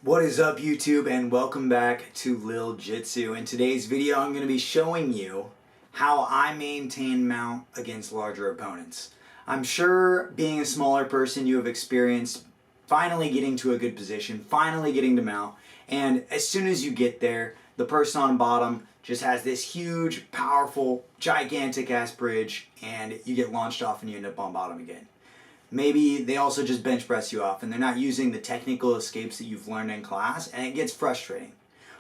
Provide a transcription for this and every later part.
What is up, YouTube, and welcome back to Lil Jitsu. In today's video, I'm going to be showing you how I maintain mount against larger opponents. I'm sure being a smaller person, you have experienced finally getting to a good position, finally getting to mount, and as soon as you get there, the person on bottom just has this huge, powerful, gigantic ass bridge, and you get launched off and you end up on bottom again. Maybe they also just bench press you off and they're not using the technical escapes that you've learned in class, and it gets frustrating.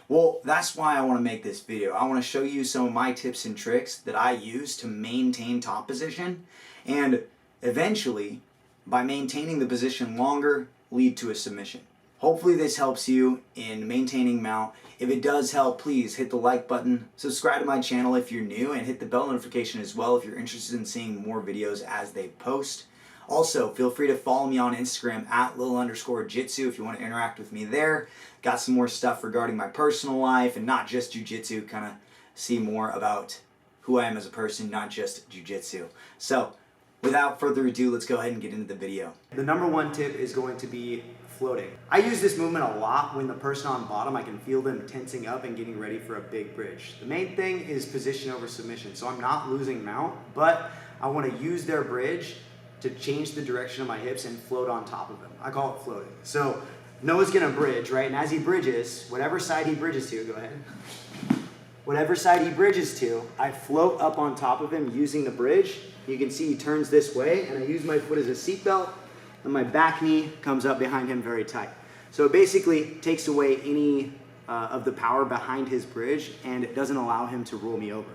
Well, that's why I want to make this video. I want to show you some of my tips and tricks that I use to maintain top position and eventually, by maintaining the position longer, lead to a submission. Hopefully this helps you in maintaining mount. If it does help, please hit the like button, subscribe to my channel if you're new, and hit the bell notification as well if you're interested in seeing more videos as they post. Also, feel free to follow me on Instagram at @lil_jitsu if you want to interact with me there. Got some more stuff regarding my personal life and not just jiu-jitsu, kind of see more about who I am as a person, not just jiu-jitsu. So, without further ado, let's go ahead and get into the video. The number one tip is going to be floating. I use this movement a lot when the person on bottom, I can feel them tensing up and getting ready for a big bridge. The main thing is position over submission, so I'm not losing mount, but I want to use their bridge to change the direction of my hips and float on top of him. I call it floating. So Noah's gonna bridge, right? And as he bridges, whatever side he bridges to, go ahead. Whatever side he bridges to, I float up on top of him using the bridge. You can see he turns this way, and I use my foot as a seatbelt, and my back knee comes up behind him very tight. So it basically takes away any of the power behind his bridge, and it doesn't allow him to roll me over.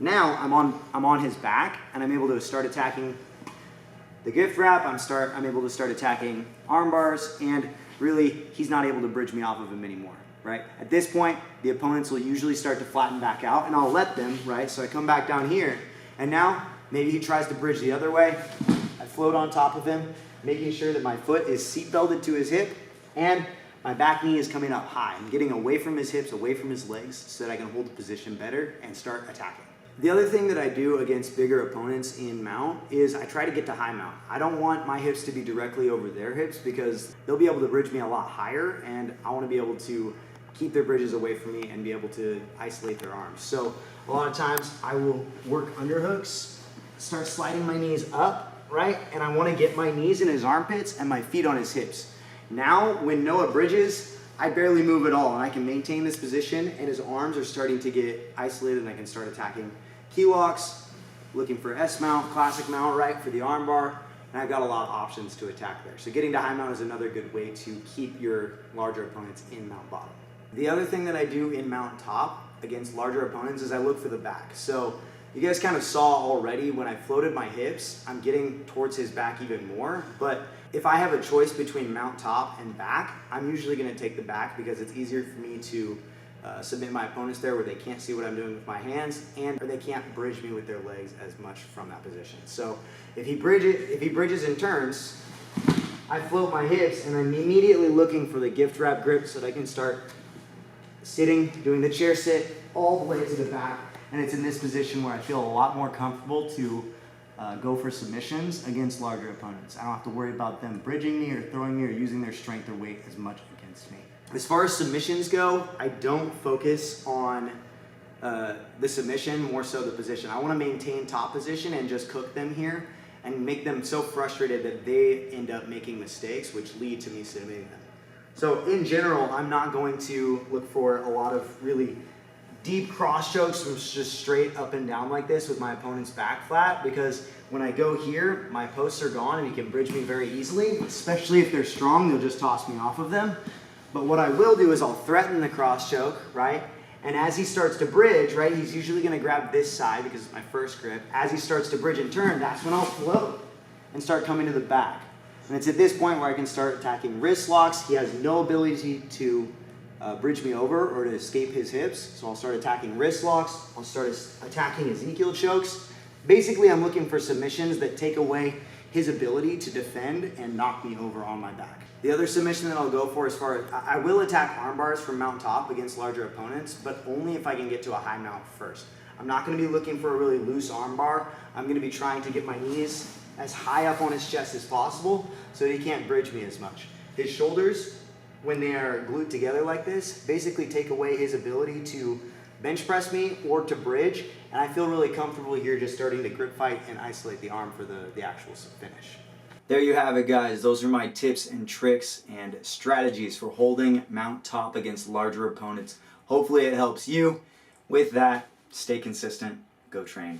Now I'm on his back, and I'm able to start attacking the gift wrap. I'm able to start attacking arm bars, and really he's not able to bridge me off of him anymore, right? At this point, the opponents will usually start to flatten back out, and I'll let them, right? So I come back down here, and now maybe he tries to bridge the other way. I float on top of him, making sure that my foot is seat belted to his hip, and my back knee is coming up high. I'm getting away from his hips, away from his legs, so that I can hold the position better and start attacking. The other thing that I do against bigger opponents in mount is I try to get to high mount. I don't want my hips to be directly over their hips because they'll be able to bridge me a lot higher, and I want to be able to keep their bridges away from me and be able to isolate their arms. So a lot of times I will work underhooks, start sliding my knees up, right? And I want to get my knees in his armpits and my feet on his hips. Now when Noah bridges, I barely move at all, and I can maintain this position, and his arms are starting to get isolated, and I can start attacking key locks, looking for S mount, classic mount, right, for the arm bar, and I've got a lot of options to attack there. So getting to high mount is another good way to keep your larger opponents in mount bottom. The other thing that I do in mount top against larger opponents is I look for the back. So you guys kind of saw already when I floated my hips, I'm getting towards his back even more, but if I have a choice between mount top and back, I'm usually going to take the back because it's easier for me to submit my opponents there where they can't see what I'm doing with my hands, or they can't bridge me with their legs as much from that position. So if he bridges and turns, I float my hips, and I'm immediately looking for the gift wrap grip so that I can start sitting, doing the chair sit all the way to the back, and it's in this position where I feel a lot more comfortable to go for submissions against larger opponents. I don't have to worry about them bridging me or throwing me or using their strength or weight as much against me. As far as submissions go, I don't focus on the submission, more so the position. I want to maintain top position and just cook them here and make them so frustrated that they end up making mistakes, which lead to me submitting them. So in general, I'm not going to look for a lot of really deep cross chokes from just straight up and down like this with my opponent's back flat, because when I go here, my posts are gone and he can bridge me very easily, especially if they're strong, they'll just toss me off of them. But what I will do is I'll threaten the cross choke, right? And as he starts to bridge, right, he's usually gonna grab this side because it's my first grip. As he starts to bridge and turn, that's when I'll float and start coming to the back. And it's at this point where I can start attacking wrist locks. He has no ability to bridge me over or to escape his hips. So I'll start attacking wrist locks. I'll start attacking Ezekiel chokes. Basically, I'm looking for submissions that take away his ability to defend and knock me over on my back. The other submission that I'll go for, as far as I will attack arm bars from mount top against larger opponents, but only if I can get to a high mount first. I'm not going to be looking for a really loose arm bar. I'm going to be trying to get my knees as high up on his chest as possible so he can't bridge me as much. His shoulders when they are glued together like this, basically take away his ability to bench press me or to bridge, and I feel really comfortable here just starting to grip fight and isolate the arm for the actual finish. There you have it, guys. Those are my tips and tricks and strategies for holding mount top against larger opponents. Hopefully it helps you. With that, stay consistent, go train.